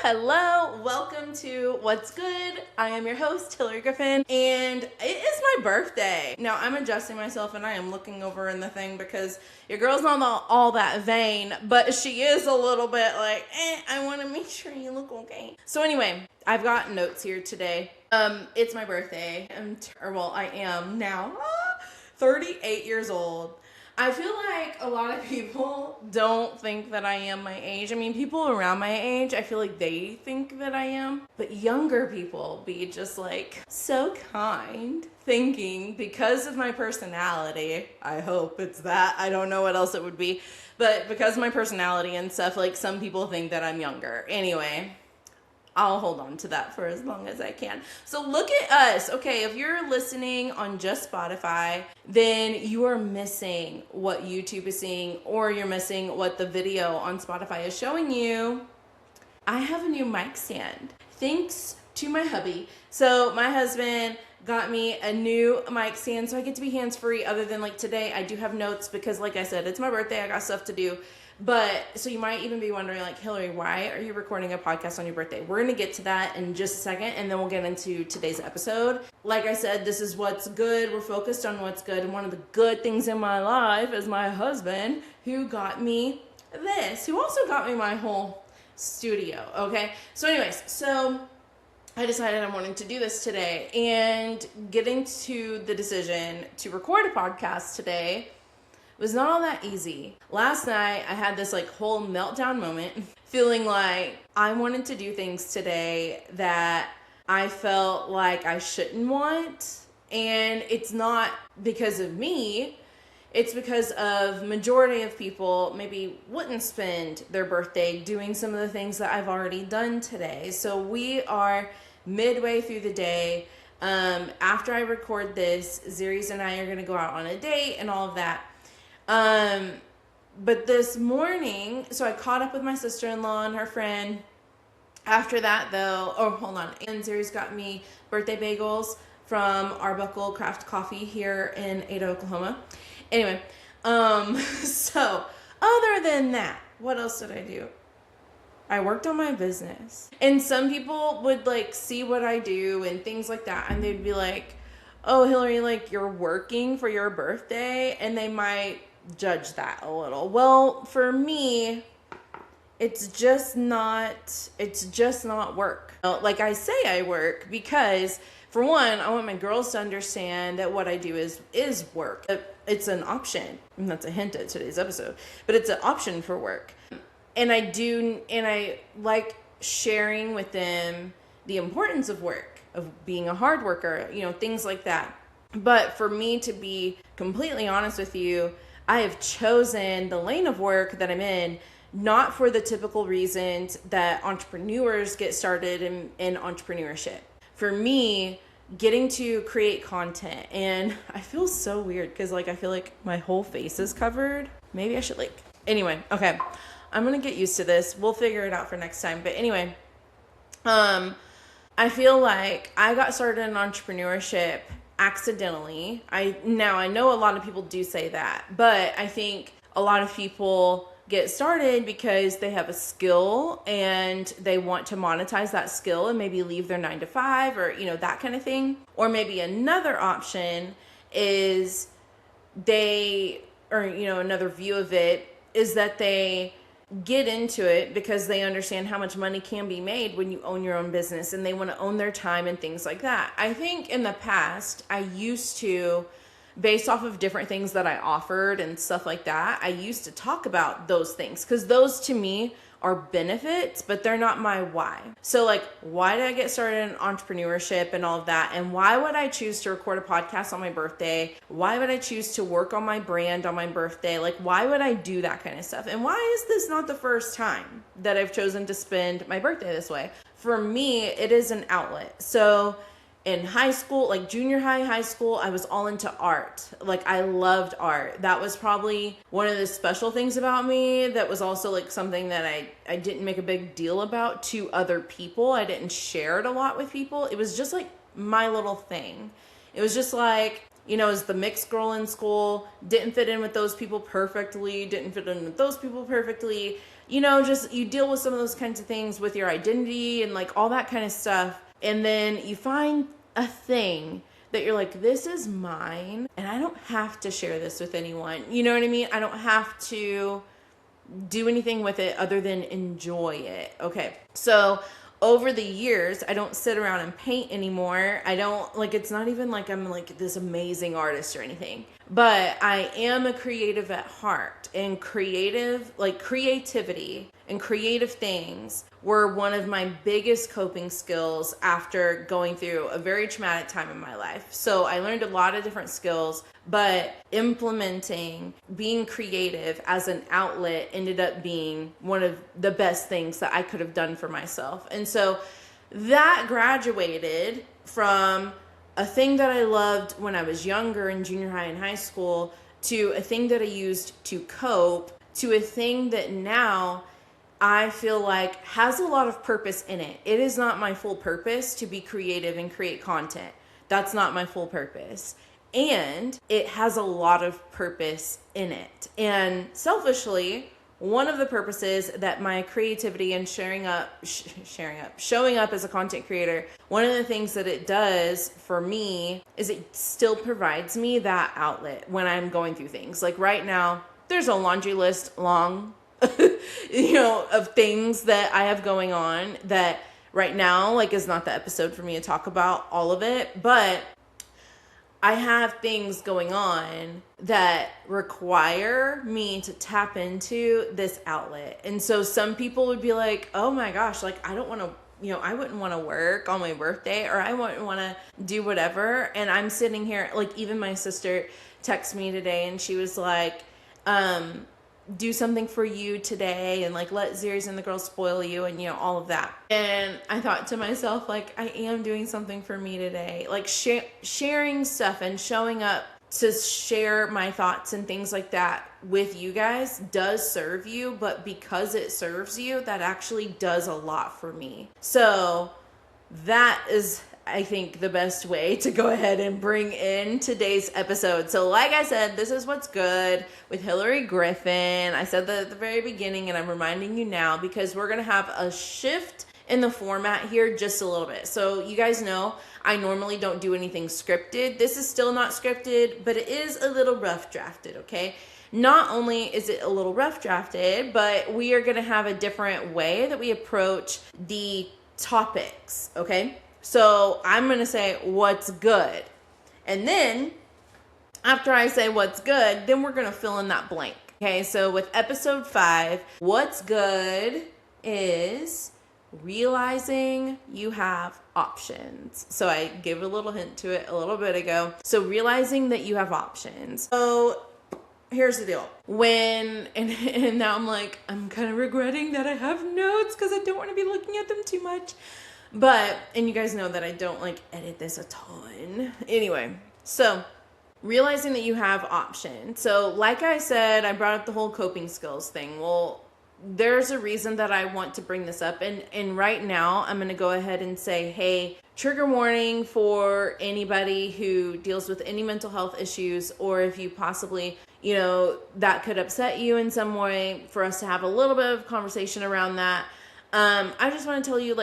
Hello, welcome to What's Good. I am your host, Hillary Griffin, and it is my birthday. Now, I'm adjusting myself and I am looking over in the thing because your girl's not all that vain, but she is a little bit like, I want to make sure you look okay. So anyway, I've got notes here today. It's my birthday. I am now 38 years old. I feel like a lot of people don't think that I am my age. I mean, people around my age, I feel like they think that I am. But younger people be just like so kind, thinking because of my personality, I hope it's that. I don't know what else it would be. But because of my personality and stuff, like some people think that I'm younger. Anyway, I'll hold on to that for as long as I can. So look at us. Okay, if you're listening on just Spotify, then you are missing what YouTube is seeing, or you're missing what the video on Spotify is showing you. I have a new mic stand, thanks to my hubby. So my husband got me a new mic stand, so I get to be hands-free other than like today. I do have notes because like I said, it's my birthday. I got stuff to do. But so you might even be wondering, like, Hillary, why are you recording a podcast on your birthday? We're going to get to that in just a second, and then we'll get into today's episode. Like I said, this is what's good. We're focused on what's good. And one of the good things in my life is my husband, who got me this, who also got me my whole studio. Okay. So anyways, I decided I wanted to do this today, and getting to the decision to record a podcast today was not all that easy. Last night, I had this like whole meltdown moment, feeling like I wanted to do things today that I felt like I shouldn't want. And it's not because of me. It's because of majority of people maybe wouldn't spend their birthday doing some of the things that I've already done today. So we are midway through the day. After I record this, Zeres and I are going to go out on a date and all of that. But this morning, so I caught up with my sister-in-law and her friend. After that though, and Zeres got me birthday bagels from Arbuckle Craft Coffee here in Ada, Oklahoma. Anyway, so other than that, what else did I do? I worked on my business. And some people would like see what I do and things like that, and they'd be like, oh, Hillary, like you're working for your birthday, and they might judge that a little. Well, for me, it's just not work. Like I say I work because, for one, I want my girls to understand that what I do is work. It's an option, and that's a hint at today's episode, but it's an option for work. And I like sharing with them the importance of work, of being a hard worker, things like that. But for me, to be completely honest with you, I have chosen the lane of work that I'm in, not for the typical reasons that entrepreneurs get started in entrepreneurship. For me, getting to create content, and I feel so weird because I feel like my whole face is covered. Maybe I should anyway, okay. I'm going to get used to this. We'll figure it out for next time. But anyway, I feel like I got started in entrepreneurship accidentally. I know a lot of people do say that, but I think a lot of people get started because they have a skill and they want to monetize that skill and maybe leave their 9-to-5 or, that kind of thing. Or maybe another option is another view of it is that they get into it because they understand how much money can be made when you own your own business, and they want to own their time and things like that. I think in the past, I used to, based off of different things that I offered and stuff like that, I used to talk about those things because those to me are benefits, but they're not my why. So why did I get started in entrepreneurship and all of that? And why would I choose to record a podcast on my birthday? Why would I choose to work on my brand on my birthday? Why would I do that kind of stuff? And why is this not the first time that I've chosen to spend my birthday this way? For me, it is an outlet. So in high school, junior high school, I was all into art. I loved art. That was probably one of the special things about me. That was also something that I didn't make a big deal about to other people. I didn't share it a lot with people. It was just my little thing. It was just as the mixed girl in school, didn't fit in with those people perfectly, didn't fit in with those people perfectly. Just you deal with some of those kinds of things with your identity and like all that kind of stuff. And then you find a thing that you're like, this is mine and I don't have to share this with anyone. You know what I mean? I don't have to do anything with it other than enjoy it. Okay. So over the years, I don't sit around and paint anymore. I don't it's not even like I'm like this amazing artist or anything, but I am a creative at heart, and creativity and creative things were one of my biggest coping skills after going through a very traumatic time in my life. So I learned a lot of different skills, but implementing being creative as an outlet ended up being one of the best things that I could have done for myself. And so that graduated from a thing that I loved when I was younger in junior high and high school to a thing that I used to cope to a thing that now I feel like has a lot of purpose in it. It is not my full purpose to be creative and create content. That's not my full purpose. And it has a lot of purpose in it. And selfishly, one of the purposes that my creativity and showing up as a content creator, one of the things that it does for me is it still provides me that outlet when I'm going through things. Like right now, there's a laundry list long of things that I have going on that right now, is not the episode for me to talk about all of it, but I have things going on that require me to tap into this outlet. And so some people would be like, oh my gosh, I don't want to, I wouldn't want to work on my birthday, or I wouldn't want to do whatever. And I'm sitting here, even my sister texted me today and she was like, do something for you today and let Zeres and the girls spoil you and all of that. And I thought to myself, I am doing something for me today, sharing stuff and showing up to share my thoughts and things like that with you guys does serve you, but because it serves you, that actually does a lot for me. So that is, I think, the best way to go ahead and bring in today's episode. So like I said, this is What's Good with Hillary Griffin. I said that at the very beginning and I'm reminding you now because we're going to have a shift in the format here just a little bit. So you guys know I normally don't do anything scripted. This is still not scripted, but it is a little rough drafted, okay? Not only is it a little rough drafted, but we are going to have a different way that we approach the topics, okay? So I'm going to say what's good. And then after I say what's good, then we're going to fill in that blank. Okay, so with episode 5, what's good is realizing you have options. So I gave a little hint to it a little bit ago. So realizing that you have options. So here's the deal. And now I'm kind of regretting that I have notes because I don't want to be looking at them too much. But, and you guys know that I don't edit this a ton. Anyway, so realizing that you have options. So like I said, I brought up the whole coping skills thing. Well, there's a reason that I want to bring this up. And right now I'm going to go ahead and say, hey, trigger warning for anybody who deals with any mental health issues, or if you possibly, that could upset you in some way, for us to have a little bit of conversation around that. I just want to tell you,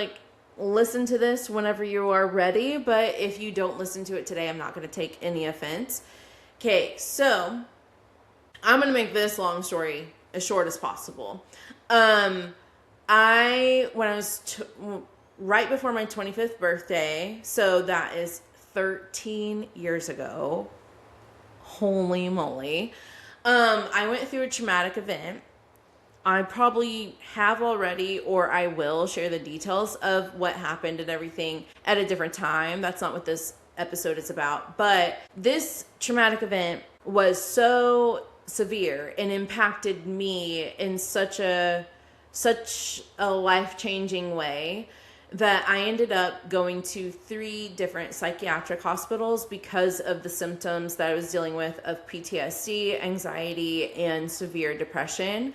listen to this whenever you are ready, but if you don't listen to it today, I'm not going to take any offense. Okay, so I'm going to make this long story as short as possible. When I was right before my 25th birthday, so that is 13 years ago. Holy moly. I went through a traumatic event. I probably have already, or I will share the details of what happened and everything at a different time. That's not what this episode is about. But this traumatic event was so severe and impacted me in such a life-changing way that I ended up going to 3 different psychiatric hospitals because of the symptoms that I was dealing with of PTSD, anxiety, and severe depression,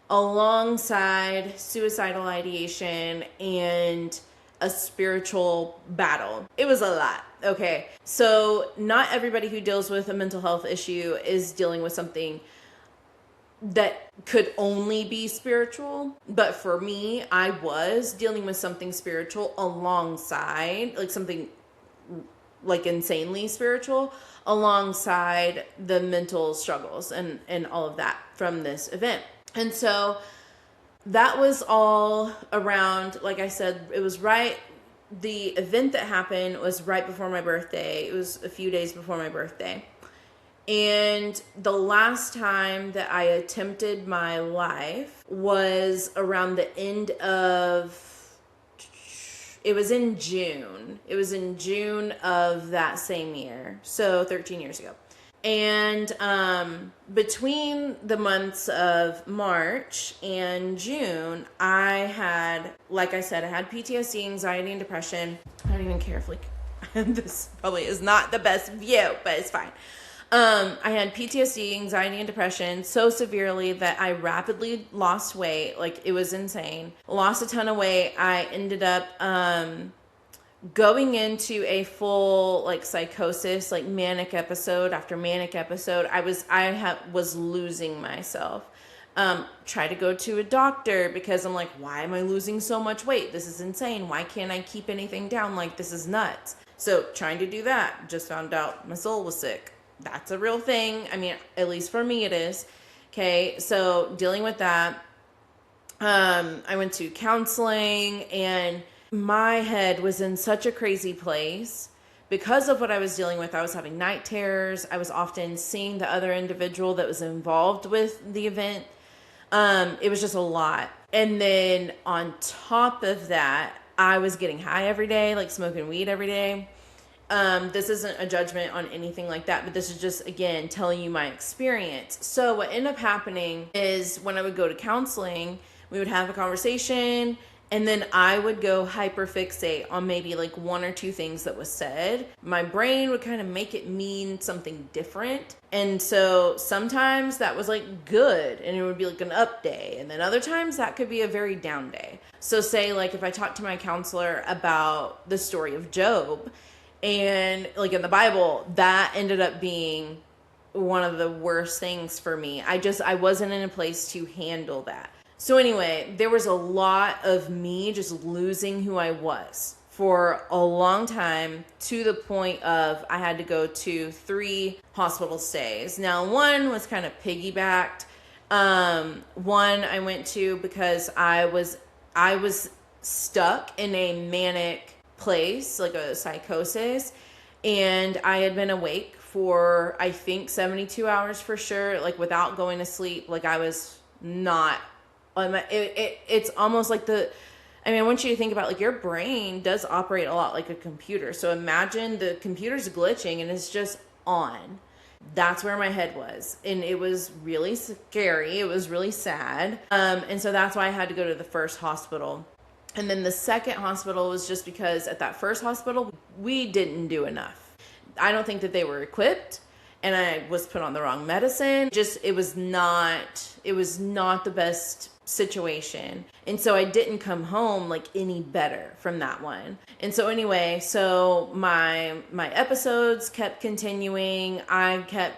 alongside suicidal ideation and a spiritual battle. It was a lot. Okay. So not everybody who deals with a mental health issue is dealing with something that could only be spiritual. But for me, I was dealing with something spiritual alongside, like something like insanely spiritual, alongside the mental struggles and all of that from this event. And so that was all around, like I said, it was the event that happened was right before my birthday. It was a few days before my birthday. And the last time that I attempted my life was around the end of, it was in June. It was in June of that same year. So 13 years ago. And between the months of March and June, I had, like I said, I had PTSD, anxiety, and depression. I don't even care if this probably is not the best view, but it's fine. I had PTSD, anxiety, and depression so severely that I rapidly lost weight. Like, it was insane. Lost a ton of weight. I ended up going into a full psychosis, like manic episode after manic episode. I was losing myself. Try to go to a doctor because I'm like, why am I losing so much weight? This is insane. Why can't I keep anything down? Like, this is nuts. So trying to do that, just found out my soul was sick. That's a real thing. I mean, at least for me it is. Okay, so dealing with that, I went to counseling, and my head was in such a crazy place because of what I was dealing with. I was having night terrors. I was often seeing the other individual that was involved with the event. It was just a lot. And then on top of that, I was getting high every day, like smoking weed every day. This isn't a judgment on anything like that, but this is just, again, telling you my experience. So what ended up happening is when I would go to counseling, we would have a conversation, and then I would go hyperfixate on maybe like one or two things that was said. My brain would kind of make it mean something different. And so sometimes that was like good, and it would be like an up day. And then other times that could be a very down day. So say like if I talked to my counselor about the story of Job, and like in the Bible, that ended up being one of the worst things for me. I wasn't in a place to handle that. So anyway, there was a lot of me just losing who I was for a long time, to the point of I had to go to 3 hospital stays. Now, one was kind of piggybacked. One I went to because I was stuck in a manic place, like a psychosis, and I had been awake for, I think, 72 hours for sure, like without going to sleep. Like I was not it's almost like I want you to think about, like, your brain does operate a lot like a computer. So imagine the computer's glitching and it's just on. That's where my head was. And it was really scary. It was really sad. And so that's why I had to go to the first hospital. And then the second hospital was just because at that first hospital, we didn't do enough. I don't think that they were equipped, and I was put on the wrong medicine. It was not the best situation. And so I didn't come home like any better from that one. And so anyway, so my episodes kept continuing. I kept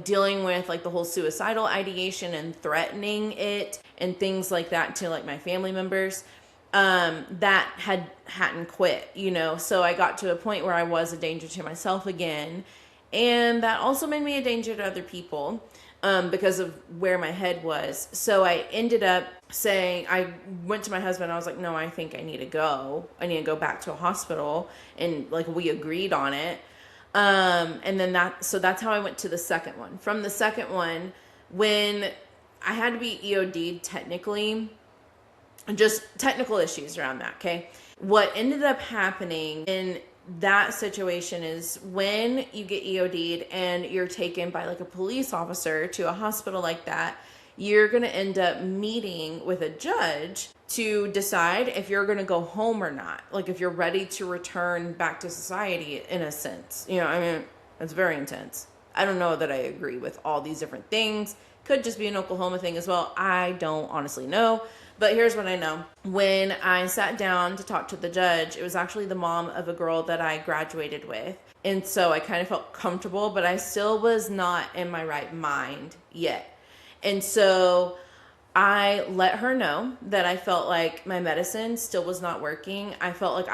dealing with like the whole suicidal ideation and threatening it and things like that to like my family members that hadn't quit, so I got to a point where I was a danger to myself again, and that also made me a danger to other people because of where my head was. So I ended up saying, I went to my husband, I was like, no, I think I need to go back to a hospital, and like we agreed on it. And then that's how I went to the second one. From the second one, when I had to be EOD'd technically, just technical issues around that, okay? What ended up happening in that situation is when you get EOD'd and you're taken by like a police officer to a hospital like that, you're going to end up meeting with a judge to decide if you're going to go home or not. Like if you're ready to return back to society in a sense. It's very intense. I don't know that I agree with all these different things. Could just be an Oklahoma thing as well. I don't honestly know. But here's what I know. When I sat down to talk to the judge, it was actually the mom of a girl that I graduated with. And so I kind of felt comfortable, but I still was not in my right mind yet. And so I let her know that I felt like my medicine still was not working. I felt like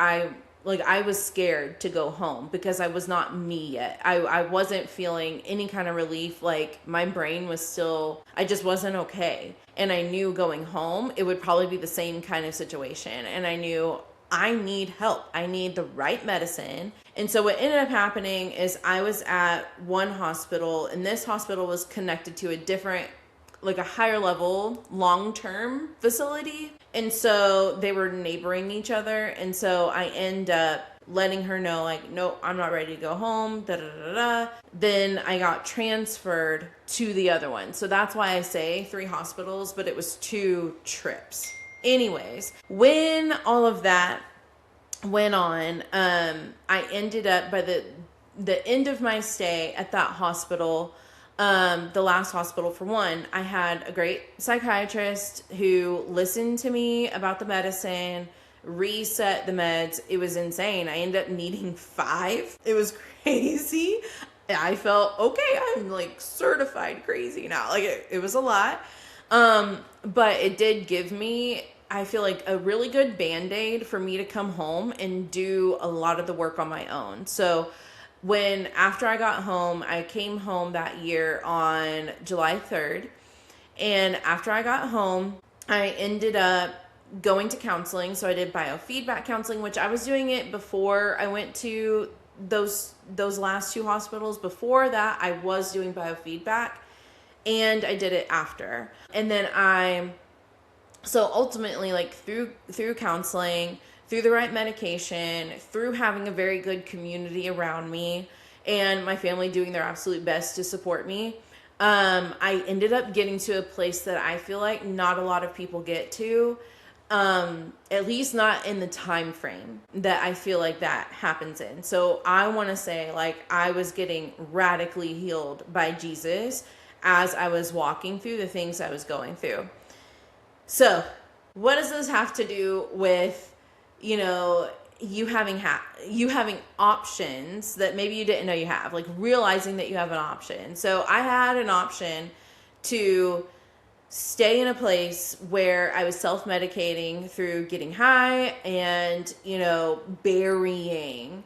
I was scared to go home because I was not me yet. I wasn't feeling any kind of relief. Like my brain was still, I just wasn't okay. And I knew going home, it would probably be the same kind of situation. And I knew I need help. I need the right medicine. And so what ended up happening is I was at one hospital, and this hospital was connected to a different, like a higher level long-term facility. And so they were neighboring each other. And so I end up letting her know, like, no, I'm not ready to go home, da da da da. Then I got transferred to the other one. So that's why I say 3 hospitals, but it was 2 trips. Anyways, when all of that went on, I ended up by the end of my stay at that hospital, the last hospital for one, I had a great psychiatrist who listened to me about the medicine, reset the meds. It was insane. I ended up needing 5. It was crazy. I felt, okay, I'm like certified crazy now. Like it was a lot. But it did give me, I feel like, a really good Band-Aid for me to come home and do a lot of the work on my own. So after I got home, I came home that year on July 3rd. And after I got home, I ended up going to counseling. So I did biofeedback counseling, which I was doing it before I went to those last 2 hospitals. Before that, I was doing biofeedback, and I did it after. And then so ultimately, like through counseling, through the right medication, through having a very good community around me, and my family doing their absolute best to support me, I ended up getting to a place that I feel like not a lot of people get to, at least not in the time frame that I feel like that happens in. So I want to say, like, I was getting radically healed by Jesus as I was walking through the things I was going through. So what does this have to do with, you having options that maybe you didn't know you have, like realizing that you have an option? So I had an option to stay in a place where I was self-medicating through getting high and, burying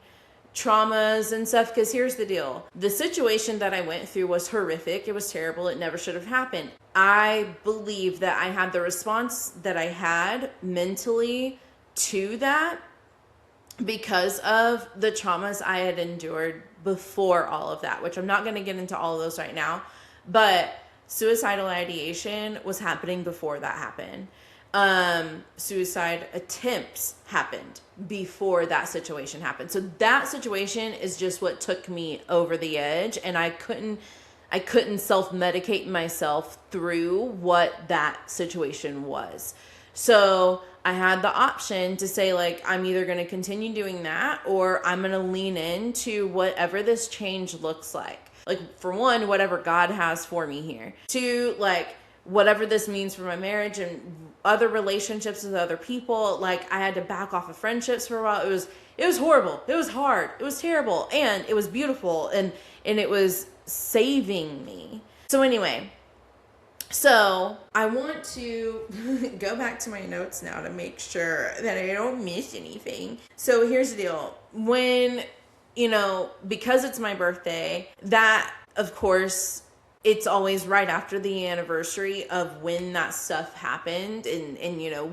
traumas and stuff. Because here's the deal. The situation that I went through was horrific. It was terrible. It never should have happened. I believe that I had the response that I had mentally to that because of the traumas I had endured before all of that, which I'm not going to get into all of those right now, but suicidal ideation was happening before that happened. Suicide attempts happened before that situation happened. So that situation is just what took me over the edge, and I couldn't self-medicate myself through what that situation was. So I had the option to say, like, I'm either going to continue doing that or I'm going to lean into whatever this change looks like. Like, for one, whatever God has for me here. 2, like, whatever this means for my marriage and other relationships with other people. Like, I had to back off of friendships for a while. It was horrible. It was hard. It was terrible. And it was beautiful. And it was saving me. So anyway, so I want to go back to my notes now to make sure that I don't miss anything. So here's the deal. When, because it's my birthday, that, of course, it's always right after the anniversary of when that stuff happened and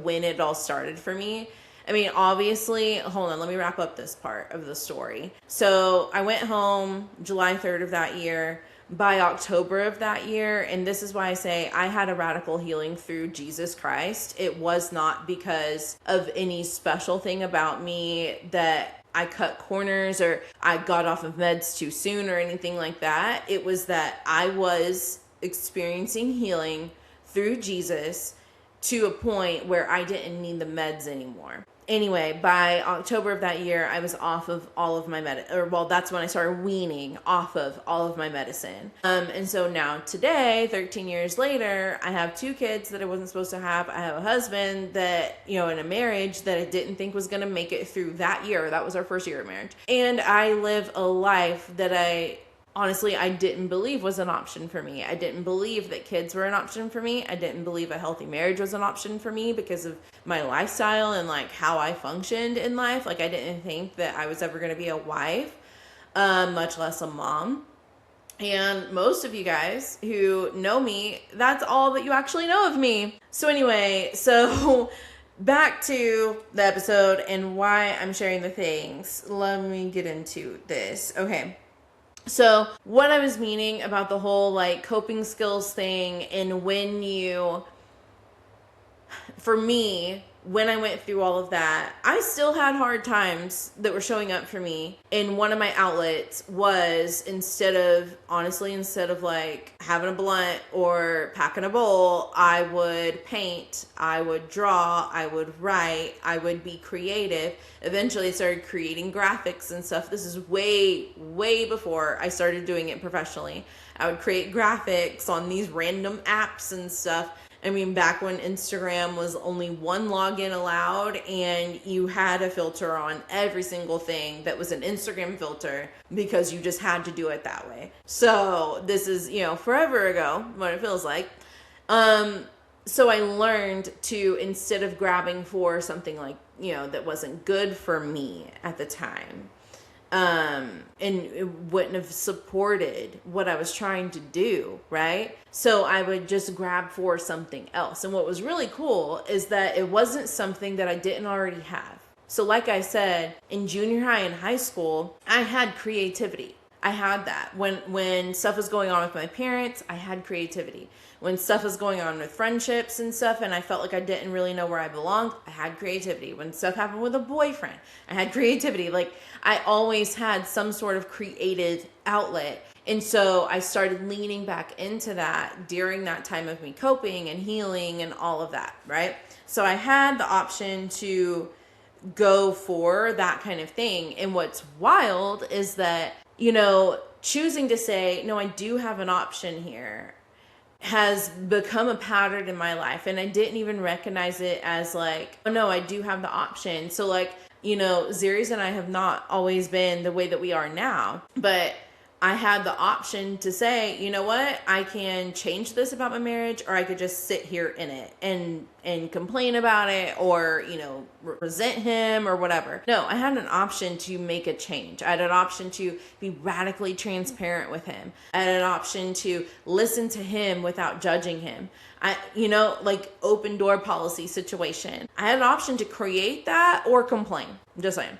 when it all started for me. I mean, obviously, hold on, let me wrap up this part of the story. So I went home July 3rd of that year. By October of that year, and this is why I say I had a radical healing through Jesus Christ. It was not because of any special thing about me that I cut corners or I got off of meds too soon or anything like that. It was that I was experiencing healing through Jesus, to a point where I didn't need the meds anymore. Anyway, by October of that year, I was off of all of my that's when I started weaning off of all of my medicine. And so now today, 13 years later, I have 2 kids that I wasn't supposed to have. I have a husband that, in a marriage that I didn't think was going to make it through that year. That was our first year of marriage. And I live a life that honestly, I didn't believe was an option for me. I didn't believe that kids were an option for me. I didn't believe a healthy marriage was an option for me because of my lifestyle and like how I functioned in life. Like I didn't think that I was ever going to be a wife, much less a mom. And most of you guys who know me, that's all that you actually know of me. So anyway, back to the episode and why I'm sharing the things. Let me get into this. Okay. So what I was meaning about the whole like coping skills thing, and for me, when I went through all of that, I still had hard times that were showing up for me. And one of my outlets was instead of like having a blunt or packing a bowl, I would paint, I would draw, I would write, I would be creative. Eventually I started creating graphics and stuff. This is way, way before I started doing it professionally. I would create graphics on these random apps and stuff. I mean, back when Instagram was only one login allowed and you had a filter on every single thing that was an Instagram filter because you just had to do it that way. So this is, forever ago, what it feels like. So I learned to, instead of grabbing for something like, that wasn't good for me at the time, and it wouldn't have supported what I was trying to do, right? So I would just grab for something else. And what was really cool is that it wasn't something that I didn't already have. So like I said, in junior high and high school, I had creativity. I had that. When stuff was going on with my parents, I had creativity. When stuff was going on with friendships and stuff and I felt like I didn't really know where I belonged, I had creativity. When stuff happened with a boyfriend, I had creativity. Like I always had some sort of creative outlet. And so I started leaning back into that during that time of me coping and healing and all of that, right? So I had the option to go for that kind of thing. And what's wild is that, choosing to say, no, I do have an option here has become a pattern in my life. And I didn't even recognize it as like, oh no, I do have the option. So like, Zeres and I have not always been the way that we are now, but I had the option to say, you know what, I can change this about my marriage, or I could just sit here in it and complain about it, or, resent him or whatever. No, I had an option to make a change. I had an option to be radically transparent with him. I had an option to listen to him without judging him. Like open door policy situation. I had an option to create that or complain. I'm just saying.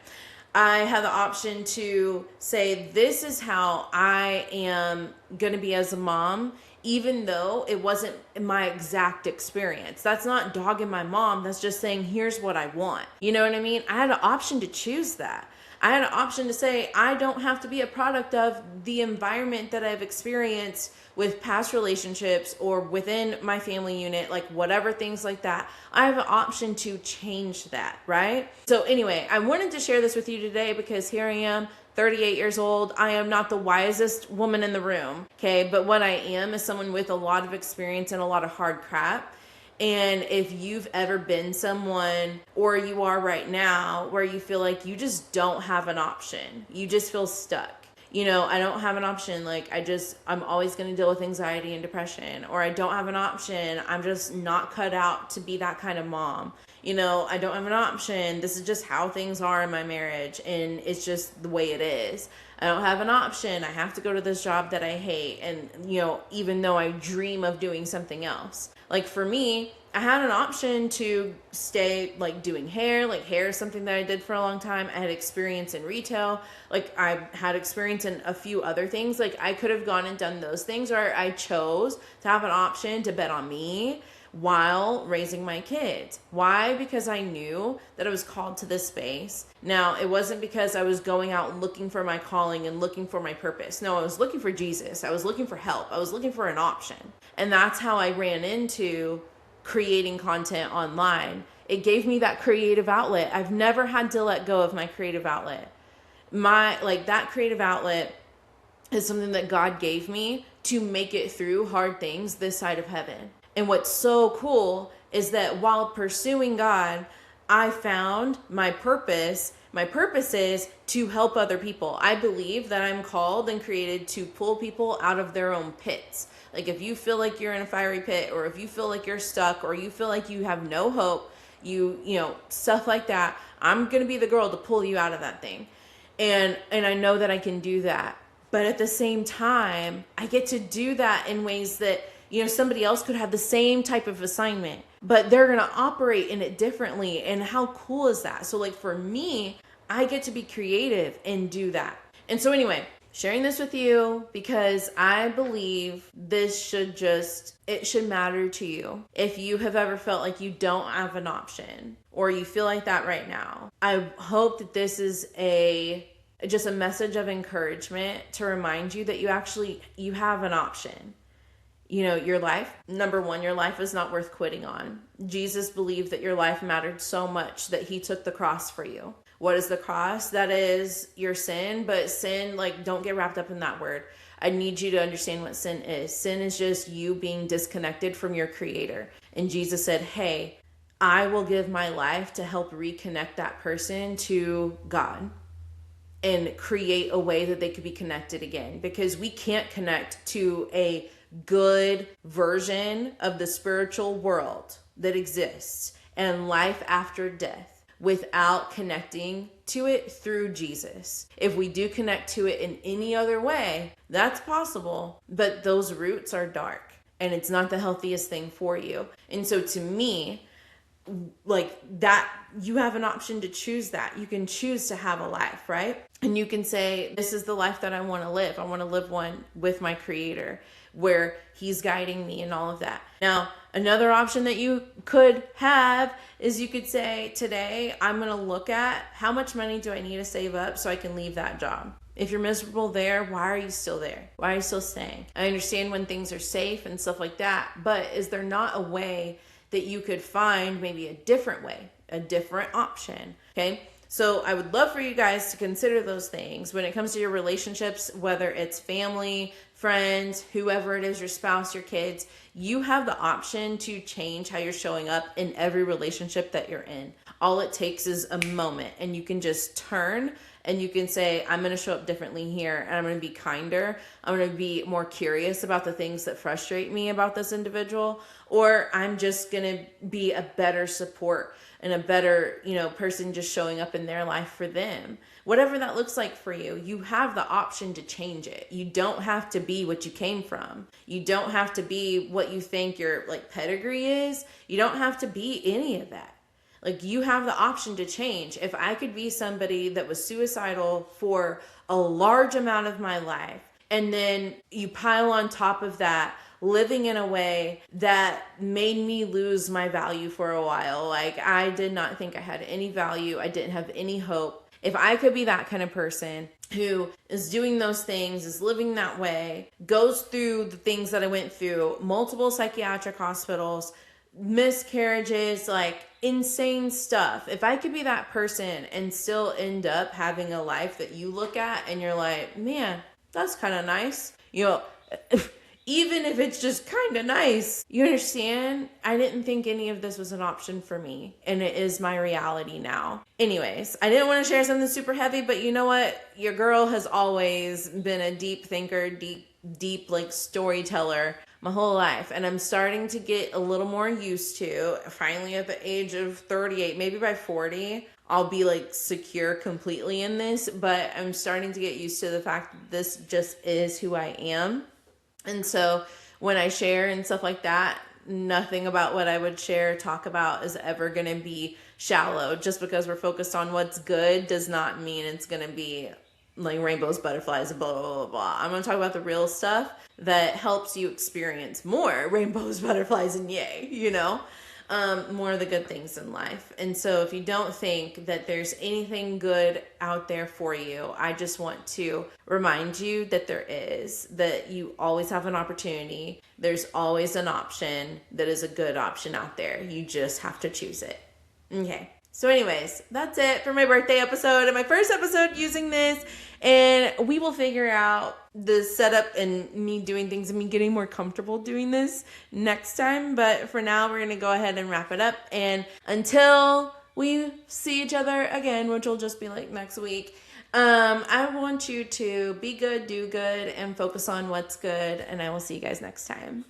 I had the option to say, this is how I am going to be as a mom, even though it wasn't my exact experience. That's not dogging my mom. That's just saying, here's what I want. You know what I mean? I had an option to choose that. I had an option to say, I don't have to be a product of the environment that I've experienced with past relationships or within my family unit, like whatever, things like that. I have an option to change that, right? So anyway, I wanted to share this with you today because here I am, 38 years old. I am not the wisest woman in the room, okay? But what I am is someone with a lot of experience and a lot of hard crap. And if you've ever been someone, or you are right now, where you feel like you just don't have an option, you just feel stuck. I don't have an option. Like I'm always going to deal with anxiety and depression, or I don't have an option. I'm just not cut out to be that kind of mom. I don't have an option. This is just how things are in my marriage, and it's just the way it is. I don't have an option. I have to go to this job that I hate. And, even though I dream of doing something else. Like for me, I had an option to stay like doing hair. Like hair is something that I did for a long time. I had experience in retail. Like I had experience in a few other things. Like I could have gone and done those things, or I chose to have an option to bet on me while raising my kids. Why? Because I knew that I was called to this space. Now, it wasn't because I was going out looking for my calling and looking for my purpose. No, I was looking for Jesus. I was looking for help. I was looking for an option. And that's how I ran into creating content online. It gave me that creative outlet. I've never had to let go of my creative outlet. That creative outlet is something that God gave me to make it through hard things this side of heaven. And what's so cool is that while pursuing God, I found my purpose. My purpose is to help other people. I believe that I'm called and created to pull people out of their own pits. Like if you feel like you're in a fiery pit, or if you feel like you're stuck, or you feel like you have no hope, you know, stuff like that, I'm going to be the girl to pull you out of that thing. And I know that I can do that. But at the same time, I get to do that in ways that, you know, somebody else could have the same type of assignment, but they're going to operate in it differently. And how cool is that? So like for me, I get to be creative and do that. And so anyway, sharing this with you because I believe this should matter to you. If you have ever felt like you don't have an option, or you feel like that right now, I hope that this is just a message of encouragement to remind you that you have an option. You know, your life, number one, your life is not worth quitting on. Jesus believed that your life mattered so much that he took the cross for you. What is the cross? That is your sin, but sin, like, don't get wrapped up in that word. I need you to understand what sin is. Sin is just you being disconnected from your creator. And Jesus said, hey, I will give my life to help reconnect that person to God and create a way that they could be connected again, because we can't connect to a good version of the spiritual world that exists and life after death without connecting to it through Jesus. If we do connect to it in any other way, that's possible, but those roots are dark and it's not the healthiest thing for you. And so to me, like that, you have an option to choose that. You can choose to have a life, right? And you can say, this is the life that I want to live. I want to live one with my creator where he's guiding me and all of that. Now, another option that you could have is you could say, today, I'm going to look at how much money do I need to save up so I can leave that job. If you're miserable there, why are you still there? Why are you still staying? I understand when things are safe and stuff like that, but is there not a way that you could find maybe a different way, a different option? Okay. So I would love for you guys to consider those things when it comes to your relationships, whether it's family, friends, whoever it is, your spouse, your kids. You have the option to change how you're showing up in every relationship that you're in. All it takes is a moment, and you can just turn and you can say, I'm going to show up differently here, and I'm going to be kinder. I'm going to be more curious about the things that frustrate me about this individual, or I'm just going to be a better support and a better, person just showing up in their life for them. Whatever that looks like for you, you have the option to change it. You don't have to be what you came from. You don't have to be what you think your pedigree is. You don't have to be any of that. You have the option to change. If I could be somebody that was suicidal for a large amount of my life, and then you pile on top of that living in a way that made me lose my value for a while. I did not think I had any value. I didn't have any hope. If I could be that kind of person who is doing those things, is living that way, goes through the things that I went through, multiple psychiatric hospitals, miscarriages, insane stuff. If I could be that person and still end up having a life that you look at and you're like, man, that's kind of nice. Even if it's just kind of nice, you understand? I didn't think any of this was an option for me, and it is my reality now. Anyways, I didn't want to share something super heavy, but you know what? Your girl has always been a deep thinker, deep storyteller my whole life. And I'm starting to get a little more used to, finally at the age of 38, maybe by 40, I'll be secure completely in this, but I'm starting to get used to the fact that this just is who I am. And so when I share and stuff like that, nothing about what I would talk about is ever going to be shallow. Just because we're focused on what's good does not mean it's going to be rainbows, butterflies, blah, blah, blah, blah. I'm going to talk about the real stuff that helps you experience more rainbows, butterflies, and yay, more of the good things in life. And so if you don't think that there's anything good out there for you, I just want to remind you that there is, that you always have an opportunity. There's always an option that is a good option out there. You just have to choose it. Okay. So anyways, that's it for my birthday episode and my first episode using this. And we will figure out the setup and me doing things and me getting more comfortable doing this next time. But for now, we're going to go ahead and wrap it up. And until we see each other again, which will just be like next week, I want you to be good, do good, and focus on what's good. And I will see you guys next time.